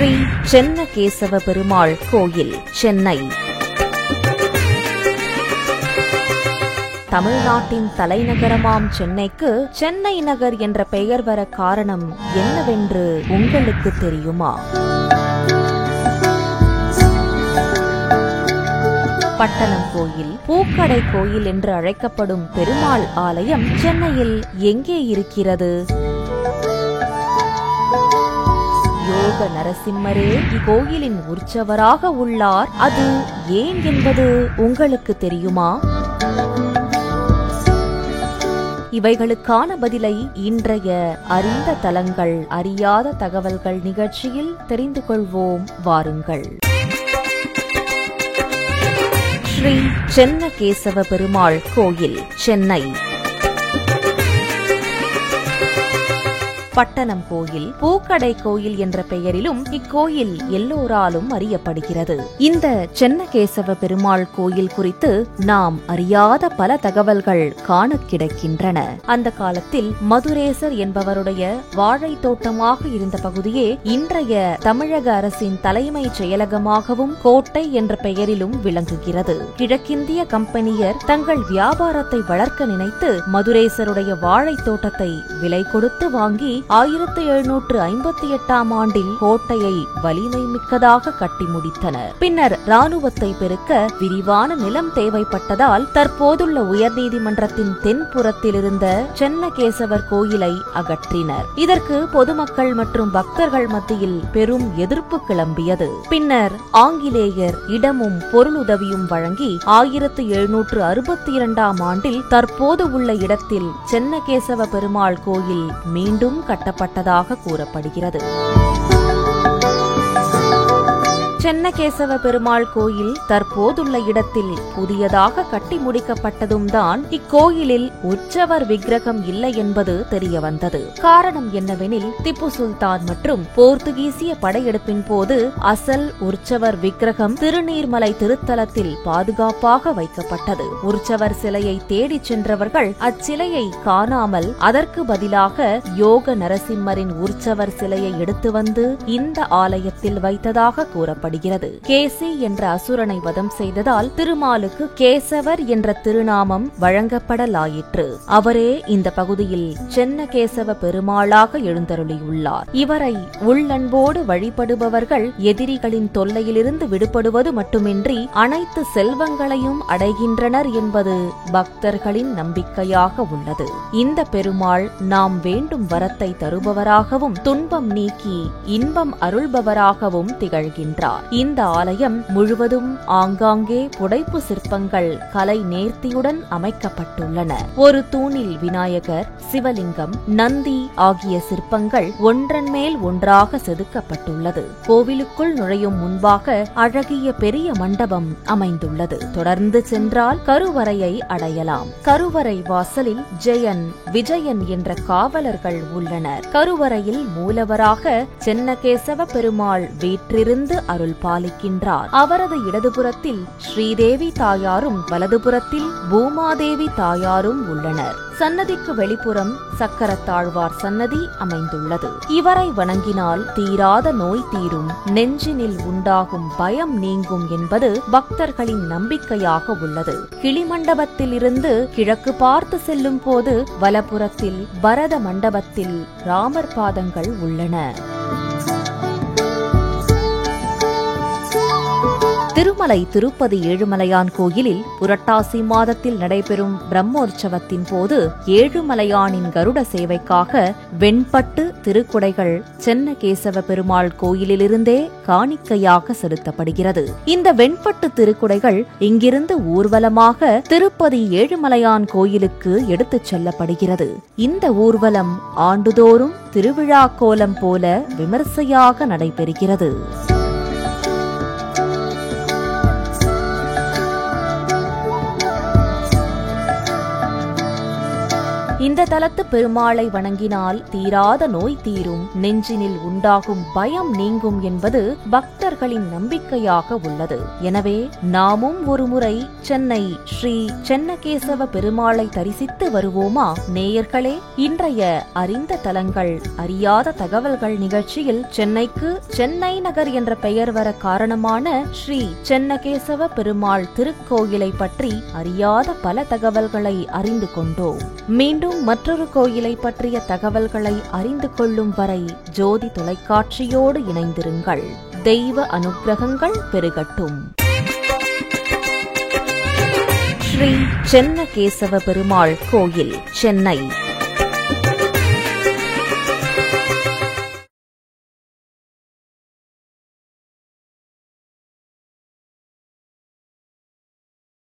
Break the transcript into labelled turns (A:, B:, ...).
A: ஸ்ரீ சென்னகேசவ பெருமாள் கோயில், சென்னை. தமிழ்நாட்டின் தலைநகரமாம் சென்னைக்கு சென்னை நகர் என்ற பெயர் வர காரணம் என்னவென்று உங்களுக்கு தெரியுமா? பட்டணம் கோயில், பூக்கடை கோயில் என்று அழைக்கப்படும் பெருமாள் ஆலயம் சென்னையில் எங்கே இருக்கிறது? யோக நரசிம்மரே இக்கோயிலின் உற்சவராக உள்ளார். அது ஏன் என்பது உங்களுக்கு தெரியுமா? இவைகளுக்கான பதிலை இன்றைய அறிந்த தலங்கள் அறியாத தகவல்கள் நிகழ்ச்சியில் தெரிந்து கொள்வோம். வாருங்கள். ஸ்ரீ சென்னகேசவ பெருமாள் கோயில், சென்னை. பட்டணம் கோயில், பூக்கடை கோயில் என்ற பெயரிலும் இக்கோயில் எல்லோராலும் அறியப்படுகிறது. இந்த சென்னகேசவ பெருமாள் கோயில் குறித்து நாம் அறியாத பல தகவல்கள் காண கிடைக்கின்றன. அந்த காலத்தில் மதுரேசர் என்பவருடைய வாழை தோட்டமாக இருந்த பகுதியே இன்றைய தமிழக அரசின் தலைமைச் செயலகமாகவும் கோட்டை என்ற பெயரிலும் விளங்குகிறது. கிழக்கிந்திய கம்பெனியர் தங்கள் வியாபாரத்தை வளர்க்க நினைத்து மதுரேசருடைய வாழை தோட்டத்தை விலை கொடுத்து வாங்கி 1758 ஆண்டில் கோட்டையை வலிமை மிக்கதாக கட்டி முடித்தனர். பின்னர் ராணுவத்தை பெருக்க விரிவான நிலம் தேவைப்பட்டதால் தற்போதுள்ள உயர்நீதிமன்றத்தின் தென்புறத்தில் இருந்த சென்னகேசவர் கோயிலை அகற்றினர். இதற்கு பொதுமக்கள் மற்றும் பக்தர்கள் மத்தியில் பெரும் எதிர்ப்பு கிளம்பியது. பின்னர் ஆங்கிலேயர் இடமும் பொருளுதவியும் வழங்கி 1762 ஆண்டில் தற்போது உள்ள இடத்தில் சென்னகேசவ பெருமாள் கோயில் மீண்டும் கட்டப்பட்டதாக கூறப்படுகிறது. சென்னகேசவ பெருமாள் கோயில் தற்போதுள்ள இடத்தில் புதியதாக கட்டி முடிக்கப்பட்டதும் தான் இக்கோயிலில் உற்சவர் விக்கிரகம் இல்லை என்பது தெரியவந்தது. காரணம் என்னவெனில், திப்பு சுல்தான் மற்றும் போர்த்துகீசிய படையெடுப்பின் போது அசல் உற்சவர் விக்கிரகம் திருநீர்மலை திருத்தலத்தில் பாதுகாப்பாக வைக்கப்பட்டது. உற்சவர் சிலையை தேடிச் சென்றவர்கள் அச்சிலையை காணாமல் அதற்கு பதிலாக யோக நரசிம்மரின் உற்சவர் சிலையை எடுத்து வந்து இந்த ஆலயத்தில் வைத்ததாக கூறப்படுகிறது. கேசி என்ற அசுரனை வதம் செய்ததால் திருமாலுக்கு கேசவர் என்ற திருநாமம் வழங்கப்படலாயிற்று. அவரே இந்த பகுதியில் சென்னகேசவ பெருமாளாக எழுந்தருளியுள்ளார். இவரை உள்ளன்போடு வழிபடுபவர்கள் எதிரிகளின் தொல்லையிலிருந்து விடுபடுவது மட்டுமின்றி அனைத்து செல்வங்களையும் அடைகின்றனர் என்பது பக்தர்களின் நம்பிக்கையாக உள்ளது. இந்த பெருமாள் நாம் வேண்டும் வரத்தை தருபவராகவும் துன்பம் நீக்கி இன்பம் அருள்பவராகவும் திகழ்கின்றார். இந்த ஆலயம் முழுவதும் ஆங்காங்கே புடைப்பு சிற்பங்கள் கலை நேர்த்தியுடன் அமைக்கப்பட்டுள்ளன. ஒரு தூணில் விநாயகர், சிவலிங்கம், நந்தி ஆகிய சிற்பங்கள் ஒன்றன் மேல் ஒன்றாக செதுக்கப்பட்டுள்ளது. கோவிலுக்குள் நுழையும் முன்பாக அழகிய பெரிய மண்டபம் அமைந்துள்ளது. தொடர்ந்து சென்றால் கருவறையை அடையலாம். கருவறை வாசலில் ஜெயன், விஜயன் என்ற காவலர்கள் உள்ளனர். கருவறையில் மூலவராக சென்னகேசவ பெருமாள் வீற்றிருந்து அருள் பாலிக்கின்றார். அவரது இடதுபுறத்தில் ஸ்ரீதேவி தாயாரும் வலதுபுறத்தில் பூமாதேவி தாயாரும் உள்ளனர். சன்னதிக்கு வெளிப்புறம் சக்கரத்தாழ்வார் சன்னதி அமைந்துள்ளது. இவரை வணங்கினால் தீராத நோய் தீரும், நெஞ்சினில் உண்டாகும் பயம் நீங்கும் என்பது பக்தர்களின் நம்பிக்கையாக உள்ளது. கிளிமண்டபத்தில் இருந்து கிழக்கு பார்த்து செல்லும் போது வலப்புறத்தில் பரத மண்டபத்தில் ராமர் பாதங்கள் உள்ளன. திருமலை திருப்பதி ஏழுமலையான் கோயிலில் புரட்டாசி மாதத்தில் நடைபெறும் பிரம்மோற்சவத்தின் போது ஏழுமலையானின் கருட சேவைக்காக வெண்பட்டு திருக்குடைகள் சென்னகேசவ பெருமாள் கோயிலிலிருந்தே காணிக்கையாக செலுத்தப்படுகிறது. இந்த வெண்பட்டு திருக்குடைகள் இங்கிருந்து ஊர்வலமாக திருப்பதி ஏழுமலையான் கோயிலுக்கு எடுத்துச் செல்லப்படுகிறது. இந்த ஊர்வலம் ஆண்டுதோறும் திருவிழா கோலம் போல விமர்சையாக நடைபெறுகிறது. இந்த தலத்து பெருமாளை வணங்கினால் தீராத நோய் தீரும், நெஞ்சினில் உண்டாகும் பயம் நீங்கும் என்பது பக்தர்களின் நம்பிக்கையாக உள்ளது. எனவே நாமும் ஒருமுறை சென்னை ஸ்ரீ சென்னகேசவ பெருமாளை தரிசித்து வருவோமா நேயர்களே? இன்றைய அறிந்த தலங்கள் அறியாத தகவல்கள் நிகழ்ச்சியில் சென்னைக்கு சென்னை நகர் என்ற பெயர் வர காரணமான ஸ்ரீ சென்னகேசவ பெருமாள் திருக்கோயிலை பற்றி அறியாத பல தகவல்களை அறிந்து கொண்டோம். மீண்டும் மற்றொரு கோயிலை பற்றிய தகவல்களை அறிந்து கொள்ளும் வரை ஜோதி தொலைக்காட்சியோடு இணைந்திருங்கள். தெய்வ அனுக்கிரகங்கள் பெருகட்டும். ஸ்ரீ சென்னகேசவ பெருமாள் கோயில், சென்னை.